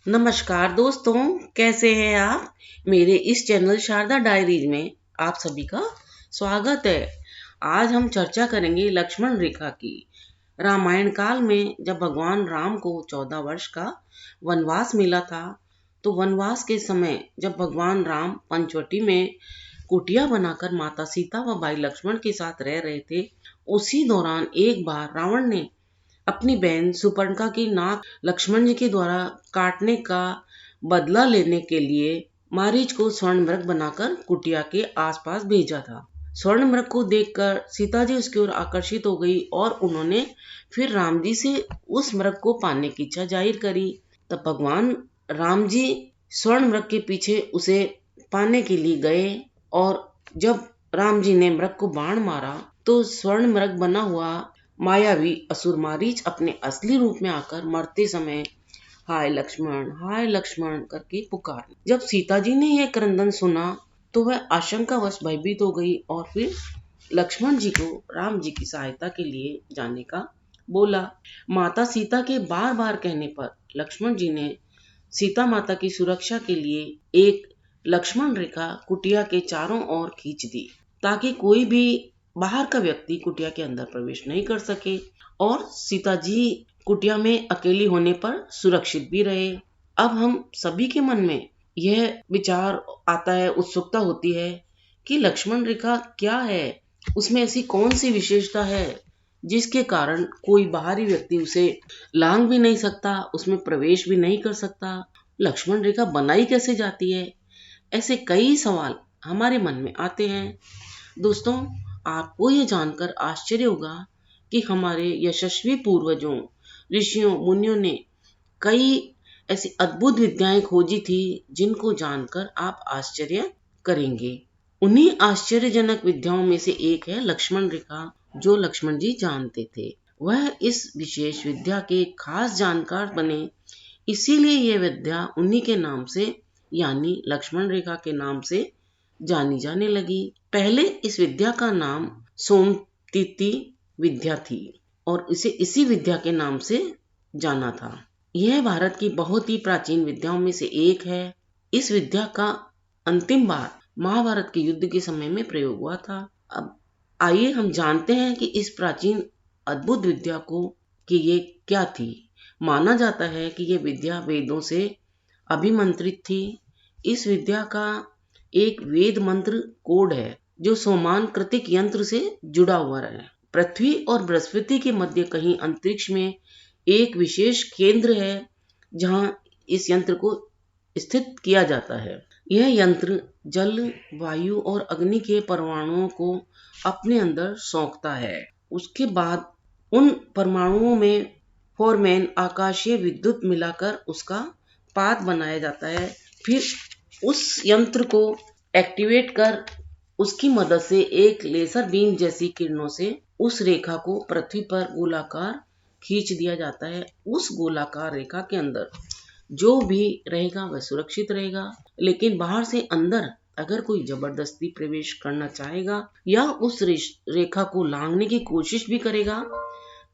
नमस्कार दोस्तों, कैसे हैं आप। मेरे इस चैनल शारदा डायरीज में आप सभी का स्वागत है। आज हम चर्चा करेंगे लक्ष्मण रेखा की। रामायण काल में जब भगवान राम को 14 वर्ष का वनवास मिला था, तो वनवास के समय जब भगवान राम पंचवटी में कुटिया बनाकर माता सीता व भाई लक्ष्मण के साथ रह रहे थे, उसी दौरान एक बार रावण ने अपनी बहन सुपर्णखा की नाक लक्ष्मण जी के द्वारा काटने का बदला लेने के लिए मारीच को स्वर्ण मृग बनाकर कुटिया के आसपास भेजा था। स्वर्ण मृग को देखकर सीता जी उसकी ओर आकर्षित हो गई और उन्होंने फिर राम जी से उस मृग को पाने की इच्छा जाहिर करी। तब भगवान राम जी स्वर्ण मृग के पीछे उसे पाने के लिए गए और जब राम जी ने मृग को बाण मारा तो स्वर्ण मृग बना हुआ मायावी असुर मारीच अपने असली रूप में आकर मरते समय हाय लक्ष्मण करके पुकार। जब सीता जी ने यह क्रंदन सुना तो वह आशंकावश भयभीत हो गई और फिर लक्ष्मण जी को राम जी की सहायता के लिए जाने का बोला। माता सीता के बार बार कहने पर लक्ष्मण जी ने सीता माता की सुरक्षा के लिए एक लक्ष्मण रेखा कुटिया के चारों ओर खींच दी, ताकि कोई भी बाहर का व्यक्ति कुटिया के अंदर प्रवेश नहीं कर सके और सीता जी कुटिया में अकेली होने पर सुरक्षित भी रहे। अब हम सभी के मन में यह विचार आता है, उत्सुकता होती है कि लक्ष्मण रेखा क्या है, उसमें ऐसी कौन सी विशेषता है जिसके कारण कोई बाहरी व्यक्ति उसे लांघ भी नहीं सकता, उसमें प्रवेश भी नहीं कर सकता। लक्ष्मण रेखा बनाई कैसे जाती है, ऐसे कई सवाल हमारे मन में आते हैं। दोस्तों, आपको ये जानकर आश्चर्य होगा कि हमारे यशस्वी पूर्वजों, ऋषियों, मुनियों ने कई ऐसी अद्भुत विद्याएं खोजी थी जिनको जानकर आप आश्चर्य करेंगे। उन्हीं आश्चर्यजनक विद्याओं में से एक है लक्ष्मण रेखा, जो लक्ष्मण जी जानते थे। वह इस विशेष विद्या के खास जानकार बने, इसीलिए यह विद्या उन्हीं के नाम से यानी लक्ष्मण रेखा के नाम से जानी जाने लगी। पहले इस विद्या का नाम सोमतीति विद्या थी और इसे इसी विद्या के नाम से जाना था। यह भारत की बहुत ही प्राचीन विद्याओं में से एक है। इस विद्या का अंतिम बार महाभारत के युद्ध के समय में प्रयोग हुआ था। अब आइए हम जानते हैं कि इस प्राचीन अद्भुत विद्या को कि ये क्या थी। माना जाता है कि यह विद्या वेदों से अभिमंत्रित थी। इस विद्या का एक वेद मंत्र कोड है जो सोमान कृतिक यंत्र से जुड़ा हुआ है। पृथ्वी और बृहस्पति के मध्य कहीं अंतरिक्ष में एक विशेष केंद्र है जहां इस यंत्र को स्थित किया जाता है। यह यंत्र जल, वायु और अग्नि के परमाणुओं को अपने अंदर सोखता है। उसके बाद उन परमाणुओं में फॉरमैन आकाशीय विद्युत मिलाकर उसका पाथ बनाया जाता है। फिर उस यंत्र को एक्टिवेट कर उसकी मदद से एक लेजर बीम जैसी किरणों से उस रेखा को पृथ्वी पर गोलाकार खींच दिया जाता है। उस गोलाकार रेखा के अंदर जो भी रहेगा वह सुरक्षित रहेगा, लेकिन बाहर से अंदर अगर कोई जबरदस्ती प्रवेश करना चाहेगा या उस रेखा को लांघने की कोशिश भी करेगा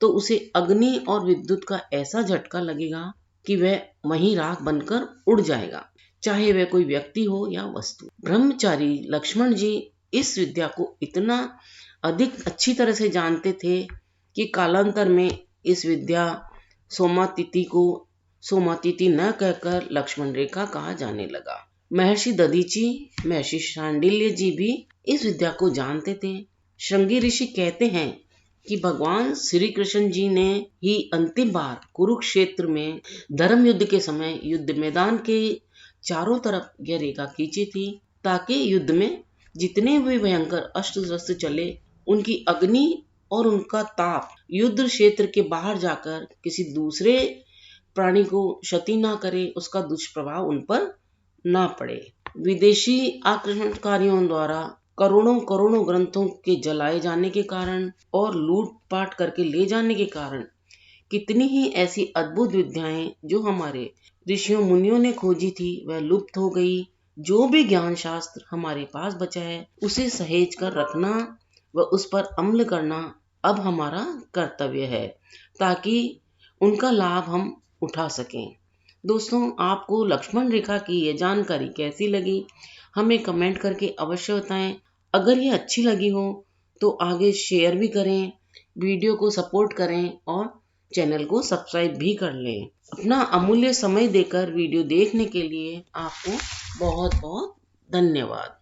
तो उसे अग्नि और विद्युत का ऐसा झटका लगेगा कि वह वहीं राख बनकर उड़ जाएगा, चाहे वह कोई व्यक्ति हो या वस्तु। ब्रह्मचारी लक्ष्मण जी इस विद्या को इतना अधिक अच्छी तरह से जानते थे कि कालांतर में इस विद्या सोमातिथि को सोमातिथि न कहकर लक्ष्मण रेखा कहा जाने लगा। महर्षि दधीची, महर्षि शांडिल्य जी भी इस विद्या को जानते थे। श्रृंगी ऋषि कहते हैं कि भगवान श्री कृष्ण जी ने ही अंतिम बार कुरुक्षेत्र में धर्म युद्ध के समय युद्ध मैदान के चारों तरफ यह रेखा खींची थी, ताकि युद्ध में जितने भी भयंकर अस्त्र शस्त्र चले उनकी अग्नि और उनका ताप युद्ध क्षेत्र के बाहर जाकर किसी दूसरे प्राणी को क्षति ना करे, उसका दुष्प्रभाव उन पर ना पड़े। विदेशी आक्रमणकारियों द्वारा करोड़ों करोड़ों ग्रंथों के जलाए जाने के कारण और लूटपाट करके ले जाने के कारण कितनी ही ऐसी अद्भुत विद्याएं जो हमारे ऋषियों मुनियों ने खोजी थी वह लुप्त हो गई। जो भी ज्ञान शास्त्र हमारे पास बचा है उसे सहेज कर रखना व उस पर अमल करना अब हमारा कर्तव्य है, ताकि उनका लाभ हम उठा सकें। दोस्तों, आपको लक्ष्मण रेखा की ये जानकारी कैसी लगी, हमें कमेंट करके अवश्य बताएं। अगर ये अच्छी लगी हो तो आगे शेयर भी करें, वीडियो को सपोर्ट करें और चैनल को सब्सक्राइब भी कर लें। अपना अमूल्य समय देकर वीडियो देखने के लिए आपको बहुत बहुत धन्यवाद।